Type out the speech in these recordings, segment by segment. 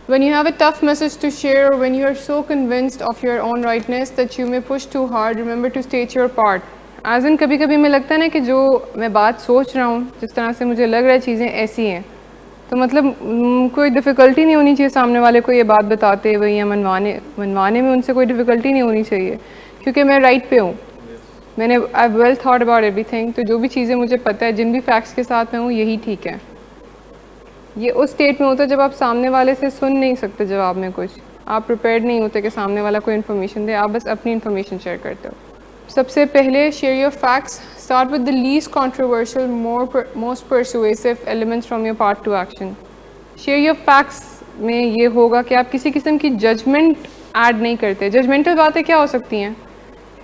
When you have a tough message to share, or when you are so convinced of your own rightness that you may push too hard, remember to state your part. As in कभी कभी मैं लगता है ना कि जो मैं बात सोच रहा हूँ, जिस तरह से मुझे लग रहा है चीज़ें ऐसी हैं, तो मतलब कोई डिफ़िकल्टी नहीं होनी चाहिए सामने वाले को ये बात बताते हुए या मनवाने में उनसे कोई डिफ़िकल्टी नहीं होनी चाहिए, क्योंकि मैं राइट पे हूँ। मैंने I well thought about everything, तो जो भी चीज़ें मुझे पता है, जिन भी फैक्ट्स के साथ मैं हूँ, यही ठीक है। ये उस स्टेट में होता है जब आप सामने वाले से सुन नहीं सकते जवाब में कुछ, आप प्रिपेयर्ड नहीं होते कि सामने वाला कोई इन्फॉर्मेशन दे, आप बस अपनी इन्फॉर्मेशन शेयर करते हो। सबसे पहले share your facts, start with the least controversial most persuasive elements from your part two action. Share your facts में ये होगा कि आप किसी किस्म की जजमेंट ऐड नहीं करते। जजमेंटल बातें क्या हो सकती हैं?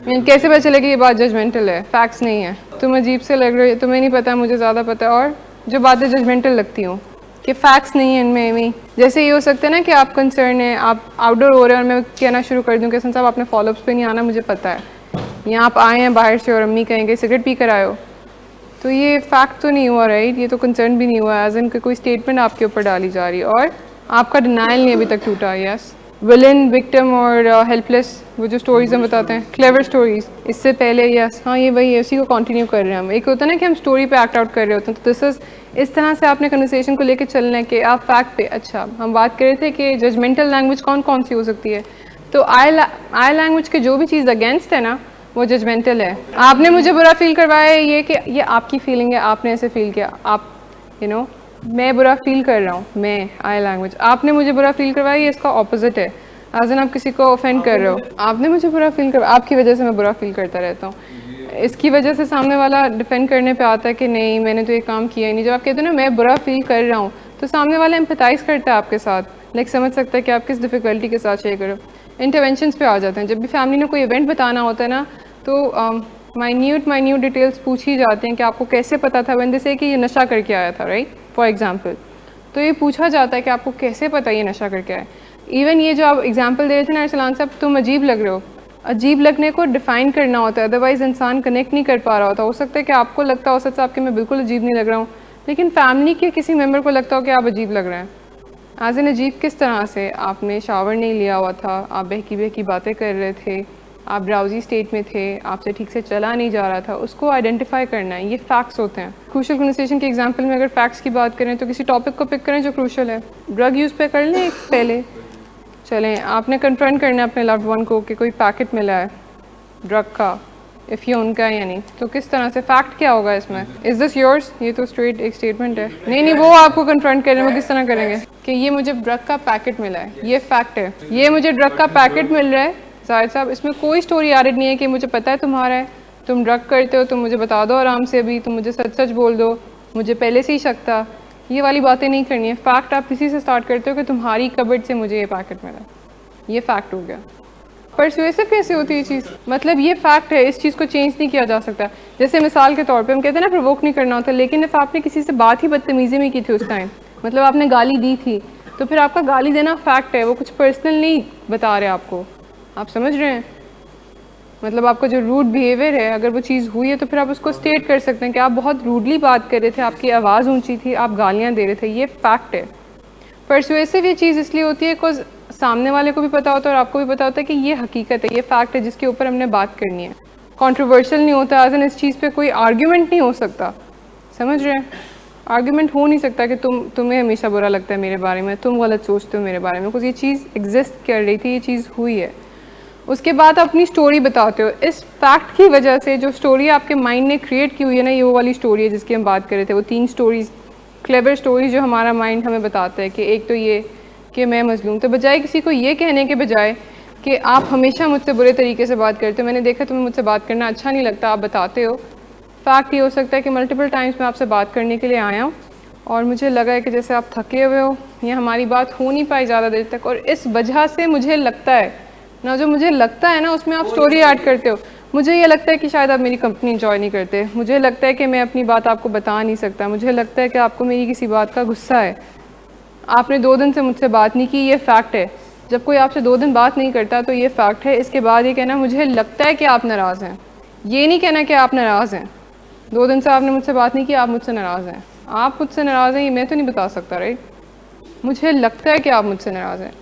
कैसे पता चलेगा ये बात जजमेंटल है, फैक्ट्स नहीं है? तुम अजीब से लग रहे हो, तुम्हें नहीं पता, मुझे ज़्यादा पता है, और जो बातें जजमेंटल लगती हों कि फैक्ट्स नहीं है इनमें भी। जैसे ये हो सकता है ना कि आप कंसर्न है, आप आउटडोर हो रहे हैं और मैं कहना शुरू कर दूं कि साहब आपने फॉलोअप्स पे नहीं आना, मुझे पता है, या आप आए हैं बाहर से और अम्मी कहेंगे सिगरेट पी कर आए हो, तो ये फैक्ट तो नहीं हुआ, राइट? ये तो कंसर्न भी नहीं हुआ, एज इन कोई स्टेटमेंट आपके ऊपर डाली जा रही है और आपका डिनाइल नहीं अभी तक टूटा। यस, विलन, विक्टिम और हेल्पलेस, वो जो स्टोरीज हम बताते हैं, क्लेवर स्टोरीज, इससे पहले यस, हाँ ये वही है, उसी को कंटिन्यू कर रहे हैं हम। एक होता है ना कि हम स्टोरी पे एक्ट आउट कर रहे होते हैं, तो दिस इज, इस तरह से आपने कन्वर्सेशन को लेकर चलना है कि आप फैक्ट पे। अच्छा, हम बात कर रहे थे कि जजमेंटल लैंग्वेज कौन कौन सी हो सकती है, तो आई लैंग्वेज के जो भी चीज़ अगेंस्ट है ना, वो जजमेंटल है। आपने मुझे बुरा फील करवाया, ये कि ये आपकी फीलिंग है, आपने ऐसे फील किया, आप मैं बुरा फील कर रहा हूँ, मैं आई लैंग्वेज, आपने मुझे बुरा फील करवाया, ये इसका ऑपोजिट है। एज एन आप किसी को ऑफेंड कर रहे हो, आपने मुझे बुरा फील कर, आपकी वजह से मैं बुरा फील करता रहता हूँ, इसकी वजह से सामने वाला डिफेंड करने पे आता है कि नहीं मैंने तो ये काम किया ही नहीं। जब आप कहते हो ना मैं बुरा फील कर रहा हूँ, तो सामने वाला एम्पैथाइज करता है आपके साथ, लाइक समझ सकता है कि आप किस डिफ़िकल्टी के साथ शेयर करो। इंटरवेंशंस पे आ जाते हैं, जब भी फैमिली ने कोई इवेंट बताना होता है ना, तो माइन्यूट डिटेल्स पूछी जाती हैं कि आपको कैसे पता था, बंदे से कि ये नशा करके आया था, राइट, फॉर एग्जांपल, तो ये पूछा जाता है कि आपको कैसे पता ये नशा करके आया। इवन ये जो आप एग्जांपल दे रहे थे ना अरसलान साहब, तुम अजीब लग रहे हो, अजीब लगने को डिफ़ाइन करना होता है, अदरवाइज़ इंसान कनेक्ट नहीं कर पा रहा होता। हो सकता है कि आपको लगता हो सच साहब कि मैं बिल्कुल अजीब नहीं लग रहा हूँ, लेकिन फैमिली के किसी मेम्बर को लगता हो कि आप अजीब लग रहे हैं। एज एन अजीब किस तरह से? आपने शावर नहीं लिया हुआ था, आप बहकी बहकी बातें कर रहे थे, आप ड्राउजी स्टेट में थे, आपसे ठीक से चला नहीं जा रहा था, उसको आइडेंटिफाई करना है। ये फैक्ट्स होते हैं। क्रूशल कन्वर्सेशन के एग्जांपल में अगर फैक्ट्स की बात करें तो किसी टॉपिक को पिक करें जो क्रूशल है। ड्रग यूज़ पे कर लें पहले, चलें, आपने कन्फ्रंट करना है अपने लव्ड वन को कि कोई पैकेट मिला है ड्रग का, इफ़ ये उनका है या नहीं, तो किस तरह से फैक्ट क्या होगा इसमें? Is this yours? ये तो स्ट्रेट एक स्टेटमेंट है। नहीं, वो आपको कन्फ्रंट करें, वो किस तरह करेंगे कि ये मुझे ड्रग का पैकेट मिला है, ये फैक्ट है, ये मुझे ड्रग का पैकेट मिल रहा है जाहिर साहब, इसमें कोई स्टोरी एडेड नहीं है कि मुझे पता है तुम्हारा है, तुम ड्रग करते हो, तुम मुझे बता दो आराम से, अभी तुम मुझे सच सच बोल दो, मुझे पहले से ही शक था। ये वाली बातें नहीं करनी है। फैक्ट आप किसी से स्टार्ट करते हो कि तुम्हारी कबर्ड से मुझे ये पैकेट मिला, ये फैक्ट हो गया। परसुएसिव कैसे होती है ये चीज़? मतलब ये फैक्ट है, इस चीज़ को चेंज नहीं किया जा सकता। जैसे मिसाल के तौर पे हम कहते हैं ना प्रोवोक नहीं करना होता, लेकिन इफ़ आपने किसी से बात ही बदतमीज़ी में की थी उस टाइम, मतलब आपने गाली दी थी, तो फिर आपका गाली देना फैक्ट है, वो कुछ पर्सनल नहीं बता रहे आपको। आप समझ रहे हैं? मतलब आपका जो रूड बिहेवियर है, अगर वो चीज़ हुई है तो फिर आप उसको स्टेट कर सकते हैं कि आप बहुत रूडली बात कर रहे थे, आपकी आवाज़ ऊंची थी, आप गालियाँ दे रहे थे, ये फैक्ट है। परसुएसिव ये चीज़ इसलिए होती है बिकॉज सामने वाले को भी पता होता है और आपको भी पता होता है कि ये हकीकत है, ये फैक्ट है जिसके ऊपर हमने बात करनी है। कंट्रोवर्शियल नहीं होता, एज एन इस चीज़ पे कोई आर्ग्यूमेंट नहीं हो सकता। समझ रहे हैं? आर्ग्यूमेंट हो नहीं सकता कि तुम्हें हमेशा बुरा लगता है मेरे बारे में, तुम गलत सोचते हो मेरे बारे में, बिकॉज ये चीज़ एग्जिस्ट कर रही थी, ये चीज़ हुई है। उसके बाद आप अपनी स्टोरी बताते हो। इस फैक्ट की वजह से जो स्टोरी आपके माइंड ने क्रिएट की हुई है ना, ये वो वाली स्टोरी है जिसकी हम बात कर रहे थे, वो 3 स्टोरीज, क्लेवर स्टोरीज जो हमारा माइंड हमें बताता है कि एक तो ये कि मैं मजलूम, तो बजाय किसी को ये कहने के बजाय कि आप हमेशा मुझसे बुरे तरीके से बात करते हो, मैंने देखा तुम्हें मुझसे बात करना अच्छा नहीं लगता, आप बताते हो। फैक्ट ये हो सकता है कि मल्टीपल टाइम्स मैं आपसे बात करने के लिए आया हूँ और मुझे लगा है कि जैसे आप थके हुए हो या हमारी बात हो नहीं पाई ज़्यादा देर तक, और इस वजह से मुझे लगता है ना, जो मुझे लगता है ना उसमें आप स्टोरी ऐड करते हो। मुझे ये लगता है कि शायद आप मेरी कंपनी इंजॉय नहीं करते, मुझे लगता है कि मैं अपनी बात आपको बता नहीं सकता, मुझे लगता है कि आपको मेरी किसी बात का गुस्सा है, आपने 2 दिन से मुझसे बात नहीं की, ये फैक्ट है। जब कोई आपसे 2 दिन बात नहीं करता तो ये फैक्ट है। इसके बाद ये कहना मुझे लगता है कि आप नाराज़ हैं, ये नहीं कहना कि आप नाराज़ हैं। 2 दिन से आपने मुझसे बात नहीं की, आप मुझसे नाराज़ हैं, आप मुझसे नाराज़ हैं, ये मैं तो नहीं बता सकता, राइट? मुझे लगता है कि आप मुझसे नाराज़ हैं,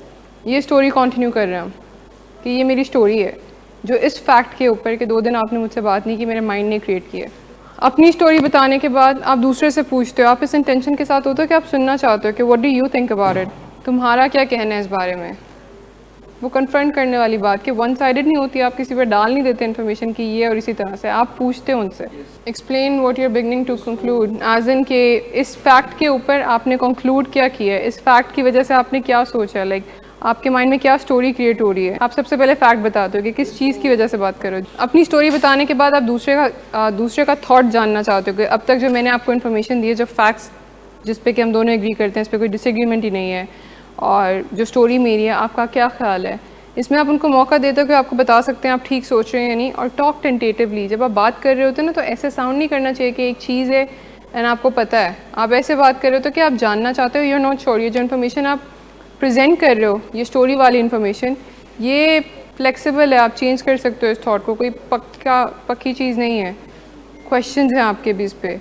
ये स्टोरी कंटिन्यू कर रहे हैं हम कि ये मेरी स्टोरी है, जो इस फैक्ट के ऊपर कि 2 दिन आपने मुझसे बात नहीं की, मेरे माइंड ने क्रिएट की है। अपनी स्टोरी बताने के बाद आप दूसरे से पूछते हो, आप इस इंटेंशन के साथ होते हो कि आप सुनना चाहते हो कि what do you think about it, तुम्हारा क्या कहना है इस बारे में। वो कन्फ्रंट करने वाली बात कि वन साइडेड नहीं होती, आप किसी पर डाल नहीं देते इन्फॉर्मेशन की ये, और इसी तरह से आप पूछते हो उनसे। Explain what you are beginning to conclude, as in के इस फैक्ट के ऊपर आपने कंक्लूड क्या किया है, इस फैक्ट की वजह से आपने क्या सोचा, लाइक आपके माइंड में क्या स्टोरी क्रिएट हो रही है। आप सबसे पहले फैक्ट बताते हो कि किस चीज़ की वजह से बात करो। अपनी स्टोरी बताने के बाद आप दूसरे का थॉट जानना चाहते हो कि अब तक जो मैंने आपको इन्फॉर्मेशन दी है, जो फैक्ट्स जिस पे कि हम दोनों एग्री करते हैं, इस पर कोई डिसएग्रीमेंट ही नहीं है, और जो स्टोरी मेरी है, आपका क्या ख्याल है। इसमें आप उनको मौका देते हो कि आपको बता सकते हैं आप ठीक सोच रहे हैं या नहीं। और टॉक टेंटेटिवली, जब आप बात कर रहे होते हैं ना, तो ऐसे साउंड नहीं करना चाहिए कि एक चीज़ है एंड आपको पता है। आप ऐसे बात कर रहे हो तो कि आप जानना चाहते हो, यू आर नॉट श्योर। ये जो इन्फॉर्मेशन आप प्रेजेंट कर रहे हो, ये स्टोरी वाली इन्फॉर्मेशन, ये फ्लेक्सिबल है, आप चेंज कर सकते हो इस थॉट को, कोई पक्की चीज़ नहीं है। क्वेश्चंस हैं आपके भी इस पे,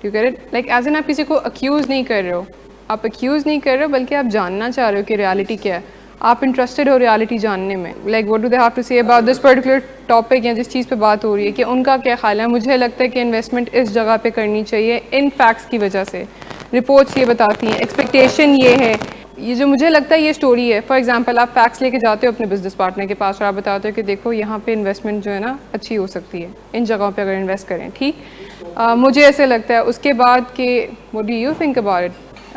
you get it, like as an आप किसी को अक्यूज़ नहीं कर रहे हो, आप अक्यूज़ नहीं कर रहे हो, बल्कि आप जानना चाह रहे हो कि रियलिटी क्या है। आप इंटरेस्टेड हो रियलिटी जानने में, like what do they have to say about this particular topic, या जिस चीज़ पे बात हो रही है कि उनका क्या ख्याल है। मुझे लगता है कि इन्वेस्टमेंट इस जगह पे करनी चाहिए इन फैक्ट्स की वजह से, रिपोर्ट्स ये बताती हैं, एक्सपेक्टेशन ये है, ये जो मुझे लगता है ये स्टोरी है। फॉर एग्जांपल आप फैक्ट्स लेके जाते हो अपने बिजनेस पार्टनर के पास और आप बताते हो कि देखो यहाँ पे इन्वेस्टमेंट जो है ना अच्छी हो सकती है, इन जगहों पे अगर इन्वेस्ट करें, ठीक। मुझे ऐसे लगता है उसके बाद कि what do you think about it,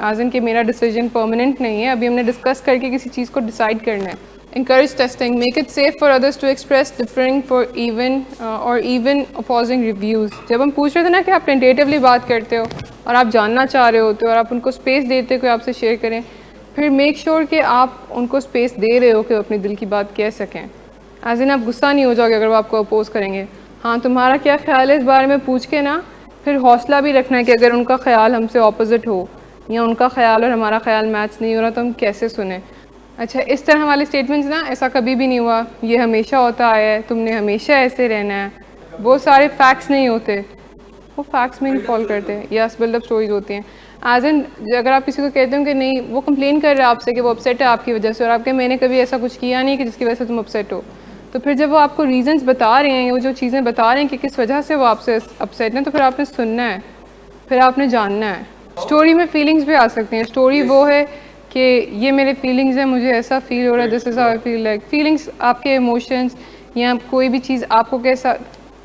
as in कि मेरा डिसीजन परमानेंट नहीं है, अभी हमने डिस्कस करके किसी चीज़ को डिसाइड करना है। encourage testing, make it safe for others to express differing for even or even opposing reviews। जब हम पूछ रहे थे ना कि आप टेंटेटिवली बात करते हो और आप जानना चाह रहे होते हो और आप उनको स्पेस देते हो कि आपसे शेयर करें, फिर मेक श्योर कि आप उनको स्पेस दे रहे हो कि वो अपने दिल की बात कह सकें। एज इन आप गुस्सा नहीं हो जाओगे अगर वो आपको अपोज करेंगे। हाँ, तुम्हारा क्या ख्याल है इस बारे में पूछ के ना, फिर हौसला भी रखना है कि अगर उनका ख्याल हमसे ऑपोजिट हो या उनका ख्याल और हमारा ख्याल मैच नहीं हो रहा तो हम कैसे सुने। अच्छा, इस तरह वाले स्टेटमेंट्स ना, ऐसा कभी भी नहीं हुआ, ये हमेशा होता आया है, तुमने हमेशा ऐसे रहना है, वो सारे फैक्ट्स नहीं होते, वो फैक्ट्स में नहीं फॉलो करते, यस बिल्डअप स्टोरीज होती हैं। एज एन अगर आप किसी को कहते हो कि नहीं, वो कंप्लेन कर रहा है आपसे कि वो अपसेट है आपकी वजह से, और आपके मैंने कभी ऐसा कुछ किया नहीं कि जिसकी वजह से तुम अपसेट हो, तो फिर जब वो आपको रीजंस बता रहे हैं, वो जो चीज़ें बता रहे हैं कि किस वजह से वो आपसे अपसेट हैं, तो फिर आपने सुनना है, फिर आपने जानना है। स्टोरी में फीलिंग्स भी आ सकती हैं। स्टोरी वो है कि ये मेरे फीलिंग्स हैं, मुझे ऐसा फील हो रहा है, this is how I feel like. Feelings आपके इमोशंस या कोई भी चीज़ आपको कैसा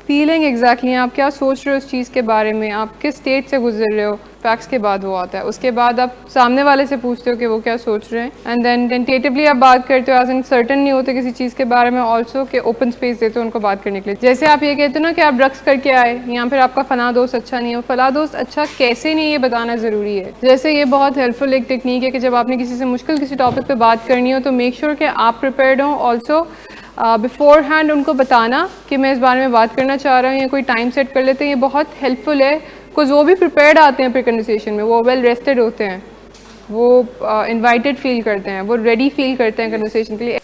फीलिंग एग्जैक्टली आप क्या सोच रहे हो उस चीज़ के बारे में, आप किस स्टेट से गुजर रहे हो, फैक्ट्स के बाद वो आता है। उसके बाद आप सामने वाले से पूछते हो कि वो क्या सोच रहे हैं, एंड देन टेंटेटिवली आप बात करते हो, एज इन सर्टन नहीं होते किसी चीज़ के बारे में, ऑल्सो कि ओपन स्पेस देते हो उनको बात करने के लिए। जैसे आप ये कहते हो ना कि आप ड्रग्स करके आए या फिर आपका फला दोस्त अच्छा नहीं है, फला दोस्त अच्छा कैसे नहीं, ये बताना ज़रूरी है। जैसे ये बहुत हेल्पफुल एक टेक्निक है कि जब आपने किसी से मुश्किल किसी टॉपिक पर बात करनी हो तो मेक श्योर कि आप प्रिपेयर्ड हो, ऑल्सो बिफोर हैंड उनको बताना कि मैं इस बारे में बात करना चाह रहा हूँ, या कोई टाइम सेट कर लेते हैं, ये बहुत हेल्पफुल है। बिकॉज वो भी प्रिपेयर्ड आते हैं फिर कन्वर्सेशन में, वो वेल रेस्टेड होते हैं, वो इन्वाइटेड फील करते हैं, वो रेडी फील करते हैं कन्वर्सेशन के लिए।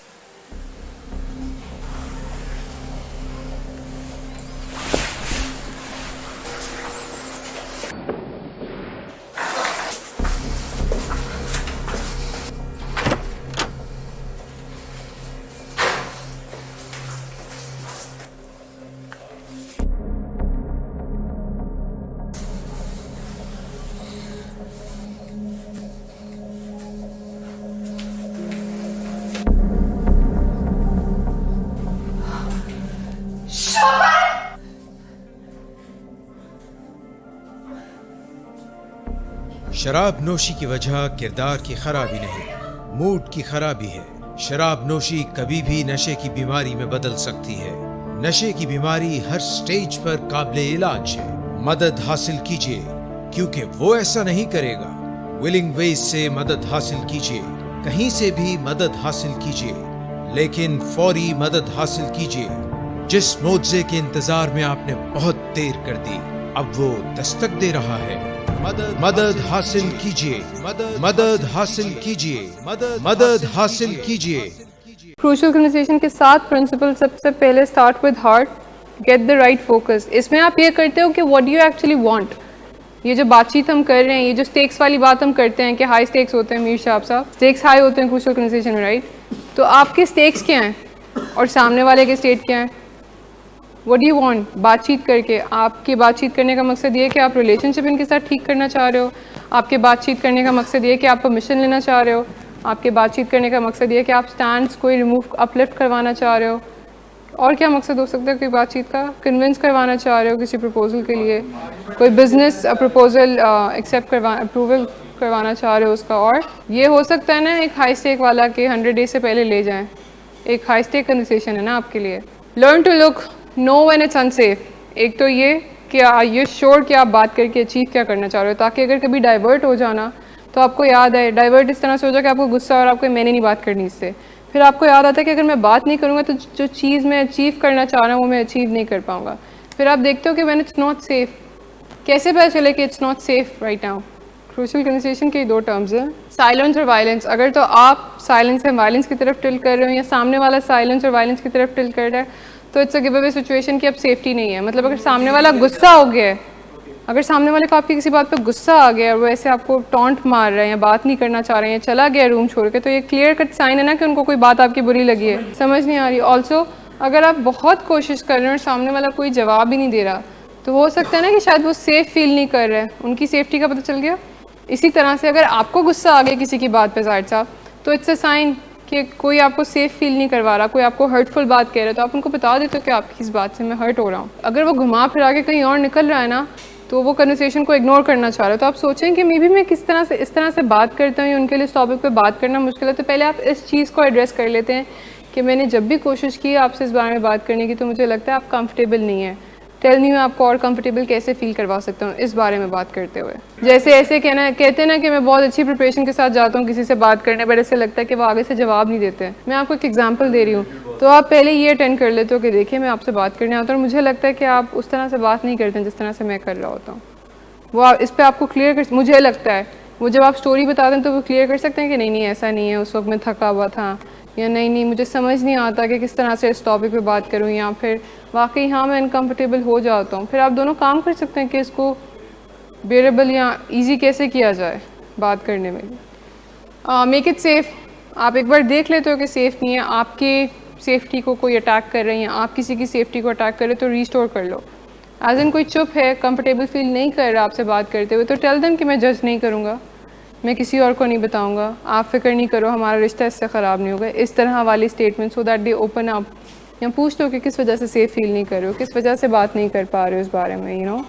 शराब नोशी की वजह किरदार की खराबी नहीं, मूड की खराबी है। शराब नोशी कभी भी नशे की बीमारी में बदल सकती है। नशे की बीमारी हर स्टेज पर काबिले इलाज है। मदद हासिल कीजिए, क्योंकि वो ऐसा नहीं करेगा। विलिंग वेज से मदद हासिल कीजिए, कहीं से भी मदद हासिल कीजिए, लेकिन फौरी मदद हासिल कीजिए। जिस मुआवजे के इंतजार में आपने बहुत देर कर दी, अब वो दस्तक दे रहा है। मदद हासिल कीजिए, मदद हासिल कीजिए, मदद हासिल कीजिए। क्रूशियल कन्वर्सेशन के 7 प्रिंसिपल। सबसे पहले start with heart, get the right focus. इसमें आप ये करते हो कि what do you actually want, ये जो बातचीत हम कर रहे हैं, ये जो स्टेक्स वाली बात हम करते हैं कि हाई स्टेक्स होते हैं, मीर साहब स्टेक्स हाई होते हैं क्रूशियल कन्वर्सेशन में, राइट? तो आपके स्टेक्स क्या हैं और सामने वाले के स्टेट क्या हैं? What do you want? बातचीत करके, आपकी बातचीत करने का मकसद ये है कि आप रिलेशनशिप इनके साथ ठीक करना चाह रहे हो, आपके बातचीत करने का मकसद ये है कि आप परमिशन लेना चाह रहे हो, आपके बातचीत करने का मकसद ये है कि आप स्टैंड्स कोई रिमूव अपलिफ्ट करवाना चाह रहे हो, और क्या मकसद हो सकता है कोई बातचीत का? कन्विंस करवाना चाह रहे हो किसी प्रपोजल के लिए, कोई बिजनेस प्रपोजल एक्सेप्ट अप्रूवल करवाना चाह रहे हो उसका, और ये हो सकता है ना एक हाई स्टेक वाला के 100 डेज से पहले ले जाएं। एक हाई स्टेक कन्वर्सेशन है ना आपके लिए। Learn to look know when it's unsafe. एक तो ये कि ये श्योर कि आप बात करके अचीव क्या करना चाह रहे हो, ताकि अगर कभी डाइवर्ट हो जाना तो आपको याद आए। डाइवर्ट इस तरह से हो जाए कि आपको गुस्सा और आपको मैंने नहीं बात करनी इससे, फिर आपको याद आता है कि अगर मैं बात नहीं करूँगा तो जो चीज़ मैं अचीव करना चाह रहा हूँ वो मैं अचीव नहीं कर पाऊँगा। फिर आप देखते हो कि व्हेन इट्स नॉट सेफ, कैसे पता चले कि it's not safe right now? Crucial conversation के दो टर्म्स हैं, साइलेंस और वायलेंस। अगर तो आप साइलेंस एंड वायलेंस की तरफ टिल्ट कर रहे हो या सामने वाला साइलेंस और वायलेंस की तरफ टिल्ट कर रहा है, तो it's a give away situation की अब सेफ्टी नहीं है। मतलब अगर सामने वाला गुस्सा हो गया है, अगर सामने वाले को आपकी किसी बात पे गुस्सा आ गया और वो ऐसे आपको टॉन्ट मार रहे हैं या बात नहीं करना चाह रहे हैं, चला गया रूम छोड़ के, तो ये क्लियर कट साइन है ना कि उनको कोई बात आपकी बुरी लगी है। समझ नहीं आ रही। ऑल्सो अगर आप बहुत कोशिश कर रहे हैं और सामने वाला कोई जवाब ही नहीं दे रहा, तो हो सकता है ना कि शायद वो सेफ फील नहीं कर रहे हैं, उनकी सेफ्टी का पता चल गया। इसी तरह से अगर आपको गुस्सा आ गया किसी की बात पे जाहिर साहब, तो इट्स अ साइन कि कोई आपको सेफ फील नहीं करवा रहा, कोई आपको हर्टफुल बात कह रहा है, तो आप उनको बता देते हो कि आपकी इस बात से मैं हर्ट हो रहा हूँ। अगर वो घुमा फिरा के कहीं और निकल रहा है ना, तो वो कन्वर्सेशन को इग्नोर करना चाह रहे हो, तो आप सोचें कि मे बी मैं किस तरह से इस तरह से बात करता हूँ, उनके लिए इस टॉपिक पे बात करना मुश्किल है। तो पहले आप इस चीज़ को एड्रेस कर लेते हैं कि मैंने जब भी कोशिश की आपसे इस बारे में बात करने की, तो मुझे लगता है आप कंफर्टेबल नहीं है। टेल मी, मैं आपको और कंफर्टेबल कैसे फील करवा सकता हूँ इस बारे में बात करते हुए। जैसे ऐसे कहते हैं ना कि मैं बहुत अच्छी प्रिपरेशन के साथ जाता हूँ किसी से बात करने, बट ऐसे लगता है कि वो आगे से जवाब नहीं देते हैं। मैं आपको एक एग्जांपल दे रही हूँ, तो आप पहले ये अटेंड कर लेते हो कि देखिए मैं आपसे बात करने आता हूँ, मुझे लगता है कि आप उस तरह से बात नहीं करते हैं जिस तरह से मैं कर रहा होता हूँ। वो इस पर आपको क्लियर कर, मुझे लगता है वो जब आप स्टोरी बता दें तो वो क्लियर कर सकते हैं कि नहीं नहीं ऐसा नहीं है, उस वक्त मैं थका हुआ था, या नहीं नहीं मुझे समझ नहीं आता कि किस तरह से इस टॉपिक पे बात करूँ, या फिर वाकई हाँ मैं अनकम्फर्टेबल हो जाता हूँ। फिर आप दोनों काम कर सकते हैं कि इसको बेरेबल या इजी कैसे किया जाए बात करने में। Make it safe. आप एक बार देख लेते हो कि सेफ़ नहीं है, आपके सेफ्टी को कोई अटैक कर रहे हैं, आप किसी की सेफ्टी को अटैक कर रहे हो, तो रीस्टोर कर लो। एज इन कोई चुप है, कंफर्टेबल फील नहीं कर रहा आपसे बात करते हुए, तो टेल देम कि मैं जज नहीं करूँगा, मैं किसी और को नहीं बताऊँगा, आप फिक्र नहीं करो, हमारा रिश्ता इससे ख़राब नहीं होगा। इस तरह वाली statement, so that they open up. या पूछ लो कि किस वजह से सेफ फील नहीं कर रहे हो, किस वजह से बात नहीं कर पा रहे हो इस बारे में, यू नो,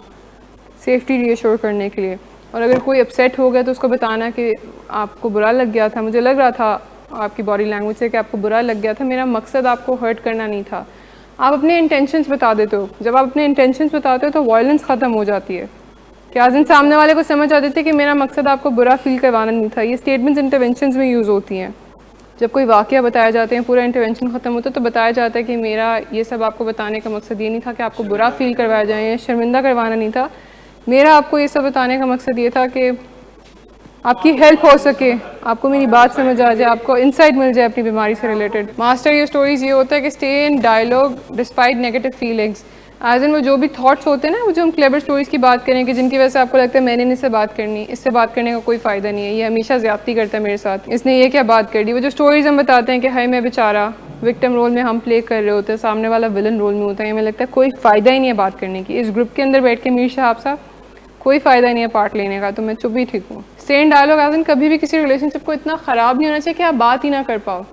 सेफ्टी रीअश्योर करने के लिए। और अगर कोई अपसेट हो गया तो उसको बताना कि आपको बुरा लग गया था, मुझे लग रहा था आपकी बॉडी लैंग्वेज से कि आपको बुरा लग गया था, मेरा मकसद आपको हर्ट करना नहीं था। आप अपने इंटेंशंस बता देते हो। जब आप अपने इंटेंशंस बताते हो तो वायलेंस ख़त्म हो जाती है, कि आज इन सामने वाले को समझ आ जाती है कि मेरा मकसद आपको बुरा फील करवाना नहीं था। ये स्टेटमेंट्स इंटरवेंशंस में यूज़ होती हैं। जब कोई वाक़या बताया जाते हैं, पूरा इंटरवेंशन ख़त्म होता है, तो बताया जाता है कि मेरा ये सब आपको बताने का मकसद ये नहीं था कि आपको बुरा फील करवाया जाए या शर्मिंदा करवाना नहीं था, मेरा आपको ये सब बताने का मकसद ये था कि आपकी हेल्प हो सके, आपको मेरी बात समझ आ जाए, आपको इंसाइट मिल जाए अपनी बीमारी से रिलेटेड। मास्टर योर स्टोरीज ये होता है कि stay in dialogue despite negative feelings. As in वो जो भी थॉट्स होते हैं ना, वो जो हम क्लेवर स्टोरीज की बात करें कि जिनकी वजह से आपको लगता है मैंने इससे बात करनी, इससे बात करने का कोई फ़ायदा नहीं है, ये हमेशा ज़्यादती करता है मेरे साथ, इसने ये क्या बात कर दी। वो जो स्टोरीज हम बताते हैं कि हाय मैं बेचारा, विक्टिम रोल में हम प्ले कर रहे होते हैं, सामने वाला विलन रोल में होता है, हमें लगता है कोई फ़ायदा ही नहीं है बात करने की, इस ग्रुप के अंदर बैठ के मीर साहब कोई फ़ायदा नहीं है पार्ट लेने का, तो मैं चुप ही ठीक हूँ। Stay in dialogue. As in कभी भी किसी रिलेशनशिप को इतना ख़राब नहीं होना चाहिए कि आप बात ही ना कर पाओ।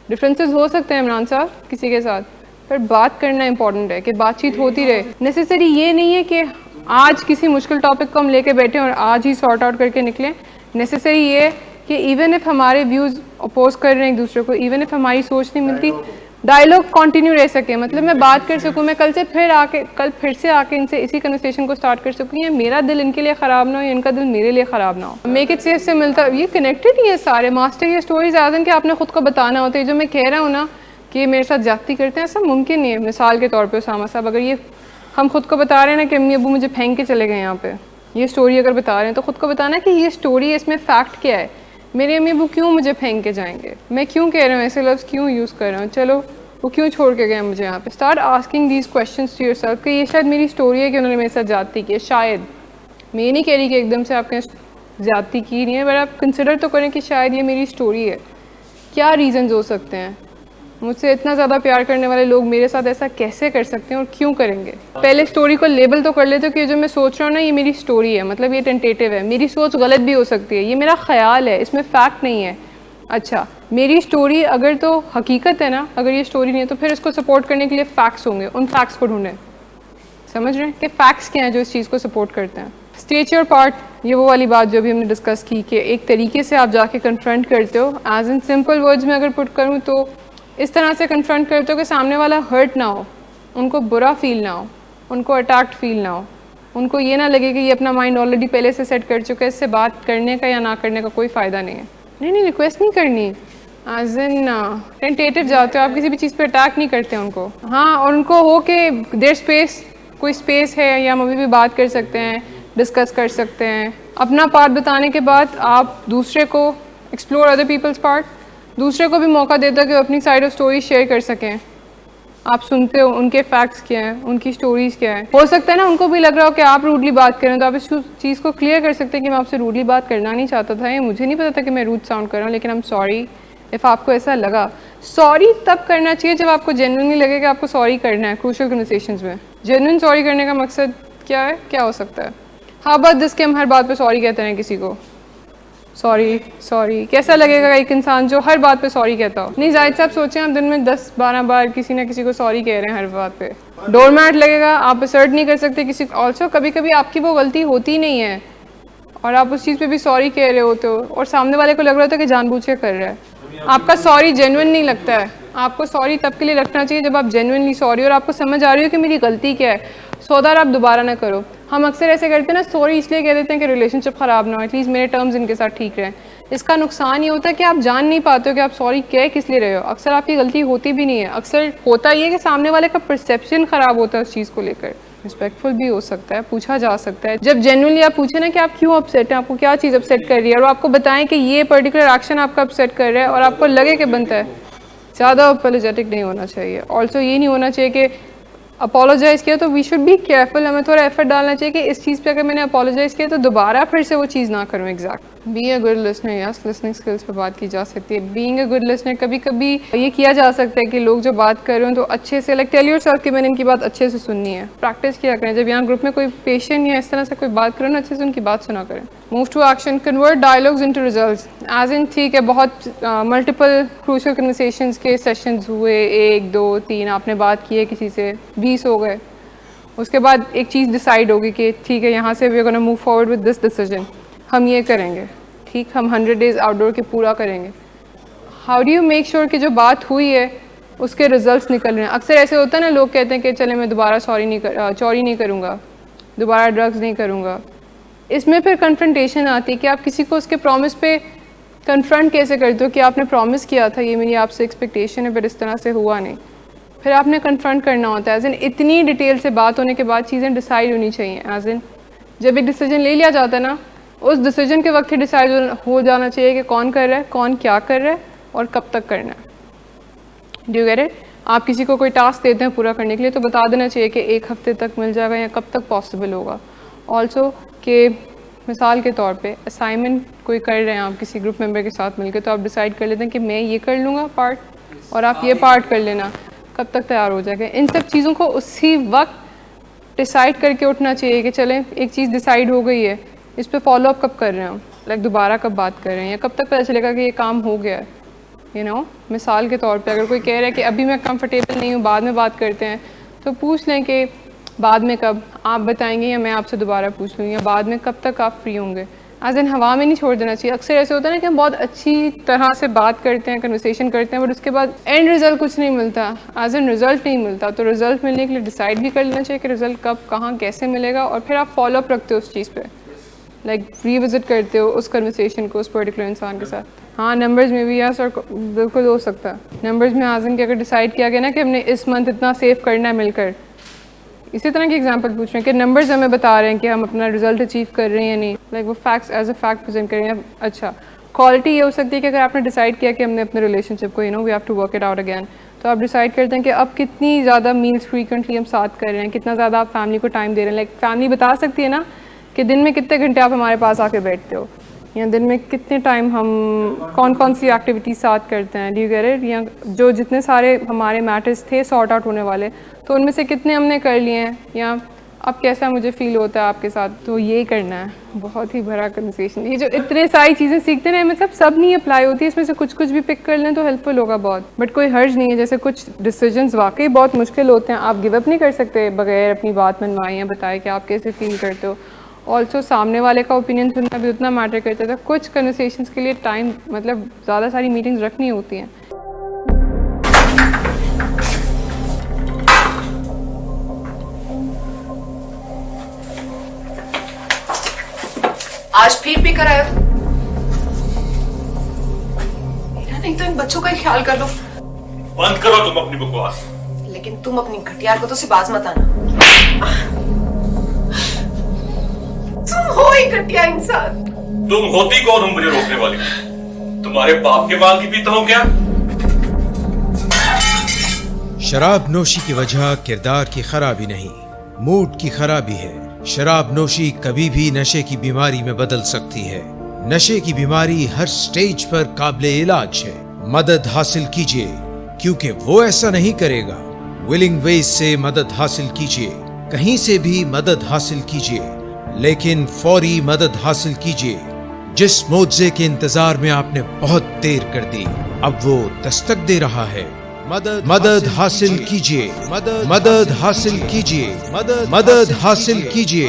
डिफरेंसेस हो सकते हैं इमरान साहब किसी के साथ, पर बात करना इंपॉर्टेंट है कि बातचीत होती रहे। नेसेसरी ये नहीं है कि आज किसी मुश्किल टॉपिक को हम लेके बैठे और आज ही सॉर्ट आउट करके निकलें। नेसेसरी ये है कि इवन इफ़ हमारे व्यूज़ अपोज कर रहे हैं एक दूसरे को, इवन इफ़ हमारी सोच नहीं मिलती, डायलॉग कंटिन्यू रह सके। मतलब मैं बात कर सकूँ, मैं कल फिर से आके इनसे इसी कन्वर्सेशन को स्टार्ट कर सकूँ, या मेरा दिल इनके लिए ख़राब ना हो या इनका दिल मेरे लिए ख़राब ना हो। मेक इट सेफ से मिलता, ये कनेक्टेड ही है सारे। मास्टर ये स्टोरीज आजन कि आपने खुद को बताना होता है। जो मैं कह रहा हूँ ना कि मेरे साथ ज्यादती करते हैं, ऐसा मुमकिन नहीं है। मिसाल के तौर पे उसामा साहब, अगर ये हम खुद को बता रहे हैं ना कि अम्मी अबू मुझे फेंक के चले गए यहाँ पे, ये स्टोरी अगर बता रहे हैं तो खुद को बताना कि ये स्टोरी है, इसमें फैक्ट क्या है, मेरे अम्मी अबू क्यों मुझे फेंक के जाएंगे, मैं क्यों कह रहा हूँ ऐसे लफ्ज़ क्यों यूज़ कर रहा हूँ, चलो वो क्यों छोड़ के गए मुझे यहाँ पे। Start asking these questions to yourself कि ये शायद मेरी स्टोरी है कि उन्होंने मेरे साथ ज्यादती की है, शायद मैं ये नहीं कह रही कि एकदम से आपने ज़्यादती की नहीं है, बट आप कंसिडर तो करें कि शायद ये मेरी स्टोरी है। क्या रीज़न्स हो सकते हैं? मुझसे इतना ज़्यादा प्यार करने वाले लोग मेरे साथ ऐसा कैसे कर सकते हैं और क्यों करेंगे? पहले स्टोरी को लेबल तो कर लेते हो कि जो मैं सोच रहा हूँ ना ये मेरी स्टोरी है, मतलब ये टेंटेटिव है, मेरी सोच गलत भी हो सकती है, ये मेरा ख्याल है, इसमें फैक्ट नहीं है। अच्छा, मेरी स्टोरी अगर तो हकीकत है ना, अगर ये स्टोरी नहीं है तो फिर इसको सपोर्ट करने के लिए फैक्ट्स होंगे, उन फैक्ट्स को ढूंढें। समझ रहे हैं कि फैक्ट्स क्या हैं जो इस चीज़ को सपोर्ट करते हैं। स्टेट योर पार्ट, ये वो वाली बात जो भी हमने डिस्कस की कि एक तरीके से आप जाके कन्फ्रंट करते हो। एज इन सिंपल वर्ड्स में अगर पुट करूँ तो इस तरह से कन्फ्रंट करते हो कि सामने वाला हर्ट ना हो, उनको बुरा फील ना हो, उनको अटैक्ड फील ना हो, उनको ये ना लगे कि ये अपना माइंड ऑलरेडी पहले से सेट कर चुका है, इससे बात करने का या ना करने का कोई फ़ायदा नहीं है। नहीं, रिक्वेस्ट नहीं करनी, एज इन टेंटेटिव जाते हो आप, किसी भी चीज़ पे अटैक नहीं करते उनको। हाँ, और उनको हो कि देयर स्पेस, कोई स्पेस है या हम अभी भी बात कर सकते हैं, डिस्कस कर सकते हैं। अपना पार्ट बताने के बाद आप दूसरे को एक्सप्लोर अदर पीपल्स पार्ट, दूसरे को भी मौका देता है कि वो अपनी साइड ऑफ स्टोरी शेयर कर सकें। आप सुनते हो उनके फैक्ट्स क्या हैं, उनकी स्टोरीज़ क्या है। हो सकता है ना उनको भी लग रहा हो कि आप रूडली बात करें, तो आप इस चीज़ को क्लियर कर सकते हैं कि मैं आपसे रूडली बात करना नहीं चाहता था, ये मुझे नहीं पता था कि मैं रूड साउंड कर रहा हूँ, लेकिन आई एम सॉरी इफ़ आपको ऐसा लगा। सॉरी तब करना चाहिए जब आपको जेन्युइनली लगे कि आपको सॉरी करना है। क्रूशियल कन्वर्सेशंस में जेन्युइन सॉरी करने का मकसद क्या है, क्या हो सकता है? हाँ, बस जिसके हम हर बात पे सॉरी कहते हैं किसी को, सॉरी सॉरी। कैसा लगेगा एक इंसान जो हर बात पे सॉरी कहता हो? नहीं, जाहिद साहब सोचें आप दिन में 10-12 बार किसी ना किसी को सॉरी कह रहे हैं हर बात पे, डोरमैट लगेगा, आप असर्ट नहीं कर सकते किसी को। ऑल्सो कभी कभी आपकी वो गलती होती नहीं है और आप उस चीज़ पे भी सॉरी कह रहे होते हो और सामने वाले को लग रहा होता है कि जानबूझ के कर रहा है। आपका सॉरी जेन्युइन नहीं लगता है। आपको सॉरी तब के लिए रखना चाहिए जब आप जेन्युइनली सॉरी और आपको समझ आ रही हो कि मेरी गलती क्या है, सो दैट आप दोबारा ना करो। हम अक्सर ऐसे करते हैं ना, सॉरी इसलिए कह देते हैं कि रिलेशनशिप ख़राब ना हो, एटलीस्ट मेरे टर्म्स इनके साथ ठीक रहें। इसका नुकसान ये होता है कि आप जान नहीं पाते हो कि आप सॉरी कह किस लिए रहे हो। अक्सर आपकी गलती होती भी नहीं है, अक्सर होता ये है कि सामने वाले का परसेप्शन ख़राब होता है उस चीज़ को लेकर। रिस्पेक्टफुल भी हो सकता है, पूछा जा सकता है। जब जेन्युइनली आप पूछे ना कि आप क्यों अपसेट हैं, आपको क्या चीज़ अपसेट कर रही है, और आपको बताएं कि ये पर्टिकुलर एक्शन आपका अपसेट कर रहा है और आपको लगे कि बनता है, ज़्यादा अपोलोजेटिक नहीं होना चाहिए। ऑल्सो ये नहीं होना चाहिए कि अपोलोजाइज़ किया तो वी शुड बी केयरफुल, हमें थोड़ा एफर्ट डालना चाहिए कि इस चीज़ पे अगर मैंने अपोलोजाइज़ किया तो दोबारा फिर से वो चीज़ ना करूँ। Exact be a good listener, yes, listening skills पे बात की जा सकती है। बीइंग अ गुड लिसनर, कभी कभी ये किया जा सकता है कि लोग जो बात कर रहे हो तो अच्छे से, लाइक टेल योरसेल्फ कि मैंने इनकी बात अच्छे से सुननी है। प्रैक्टिस किया करें, जब यहाँ ग्रुप में कोई पेशेंट या इस तरह से कोई बात करो ना, अच्छे से उनकी बात सुना करें। Move to action, convert dialogues into results. As in, ठीक है, बहुत मल्टीपल क्रूशियल कन्वर्सेशंस के सेशंस हुए, 1 2 3 आपने बात की है किसी से, 20 हो गए। उसके बाद एक चीज़ डिसाइड होगी कि ठीक है, यहाँ से we are gonna move forward with this decision, हम ये करेंगे, ठीक, हम 100 डेज़ आउटडोर के पूरा करेंगे। How do you make sure कि जो बात हुई है उसके रिजल्ट्स निकल रहे हैं? अक्सर ऐसे होता है ना, लोग कहते हैं कि चले मैं दोबारा चोरी नहीं करूँगा, दोबारा ड्रग्स नहीं करूँगा। इसमें फिर कन्फ्रंटेशन आती है कि आप किसी को उसके प्रॉमिस पे कन्फ्रंट कैसे करते हो कि आपने प्रॉमिस किया था, ये मेरी आपसे एक्सपेक्टेशन है, बट इस तरह से हुआ नहीं। फिर आपने कन्फ्रंट करना होता है। एज इन, इतनी डिटेल से बात होने के बाद चीज़ें डिसाइड होनी चाहिए। एज इन, जब एक डिसीजन ले लिया जाता है ना, उस डिसीजन के वक्त ही डिसाइड हो जाना चाहिए कि कौन कर रहा है, कौन क्या कर रहा है और कब तक करना है। Do you get it? आप किसी को कोई टास्क देते हैं पूरा करने के लिए तो बता देना चाहिए कि 1 हफ्ते तक मिल जाएगा या कब तक पॉसिबल होगा। ऑल्सो कि मिसाल के तौर पे असाइनमेंट कोई कर रहे हैं आप किसी ग्रुप मेंबर के साथ मिलकर, तो आप डिसाइड कर लेते हैं कि मैं ये कर लूँगा पार्ट और आप ये पार्ट कर लेना, कब तक तैयार हो जाएगा। इन सब चीज़ों को उसी वक्त डिसाइड करके उठना चाहिए कि चलें, एक चीज़ डिसाइड हो गई है, इस पे फॉलो अप कब कर रहे हैं, लाइक दोबारा कब बात कर रहे हैं, या कब तक पता चलेगा कि ये काम हो गया है। यू नो, मिसाल के तौर पे अगर कोई कह रहा है कि अभी मैं कंफर्टेबल नहीं हूँ, बाद में बात करते हैं, तो पूछ लें कि बाद में कब, आप बताएंगे या मैं आपसे दोबारा पूछ लूँ, या बाद में कब तक आप फ्री होंगे। एज इन, हवा में नहीं छोड़ देना चाहिए। अक्सर ऐसे होता है ना कि हम बहुत अच्छी तरह से बात करते हैं, कन्वर्सेशन करते हैं, बट उसके बाद एंड रिजल्ट कुछ नहीं मिलता, एज इन रिजल्ट नहीं मिलता। तो रिजल्ट मिलने के लिए डिसाइड भी कर लेना चाहिए कि रिजल्ट कब, कहाँ, कैसे मिलेगा, और फिर आप फॉलो अप रखते हो उस चीज़ पे, लाइक रीविजिट करते हो उस कन्वर्सेशन को उस पर्टिकुलर इंसान के साथ। हाँ, नंबर्स में भी यस, और बिल्कुल हो सकता है नंबर्स में एज इन कि अगर डिसाइड किया गया ना कि हमने इस मंथ इतना सेव करना है मिलकर, इसी तरह की एग्जांपल पूछ रहे हैं कि नंबर्स हमें बता रहे हैं कि हम अपना रिजल्ट अचीव कर रहे हैं या नहीं, लाइक वो facts as a fact present कर रहे हैं। अच्छा, क्वालिटी ये हो सकती है कि अगर आपने डिसाइड किया कि हमने अपने रिलेशनशिप को, you know, we have to work it out again, तो आप डिसाइड करते हैं कि अब कितनी ज़्यादा मील्स फ्रीक्वेंटली हम साथ कर रहे हैं, कितना ज़्यादा आप फैमिली को टाइम दे रहे हैं। लाइक फैमिली बता सकती है ना कि दिन में कितने घंटे आप हमारे पास आके बैठते हो, या दिन में कितने टाइम हम कौन कौन सी एक्टिविटी साथ करते हैं, डू यू गेट इट, या जो जितने सारे हमारे मैटर्स थे सॉर्ट आउट होने वाले तो उनमें से कितने हमने कर लिए हैं, या अब कैसा मुझे फ़ील होता है आपके साथ, तो यही करना है। बहुत ही भरा कन्वर्सेशन, ये जो इतने सारी चीज़ें सीखते हैं मतलब सब नहीं अप्लाई होती है, इसमें से कुछ कुछ भी पिक कर लें तो हेल्पफुल होगा बहुत, बट कोई हर्ज नहीं है। जैसे कुछ डिसीजंस वाकई बहुत मुश्किल होते हैं, आप गिव अप नहीं कर सकते बगैर अपनी बात मनवाएं या बताएं कि आप कैसे फील करते हो। ऑल्सो सामने वाले का ओपिनियन सुनना भी उतना मैटर करता था। कुछ कन्वर्सेशंस के लिए टाइम मतलब ज़्यादा सारी मीटिंग्स रखनी होती हैं। आज फिर पी कर आए हो? मेरा नहीं तो इन बच्चों का ही ख्याल कर लो। बंद करो तुम अपनी बकवास। लेकिन तुम अपनी घटियार को तो सिर्फ बाज मत आना। तुम हो ही घटिया इंसान। तुम होती कौन हो मुझे रोकने वाली? तुम्हारे बाप के माल की पीता हूं क्या? शराब नोशी की वजह किरदार की खराबी नहीं, मूड की खराबी है। शराब नोशी कभी भी नशे की बीमारी में बदल सकती है। नशे की बीमारी हर स्टेज पर काबिले इलाज है। मदद हासिल कीजिए, क्योंकि वो ऐसा नहीं करेगा। विलिंग वेज से मदद हासिल कीजिए, कहीं से भी मदद हासिल कीजिए, लेकिन फौरी मदद हासिल कीजिए। जिस मुआवजे के इंतजार में आपने बहुत देर कर दी, अब वो दस्तक दे रहा है। मदद हासिल कीजिए, मदद हासिल कीजिए, मदद हासिल कीजिए।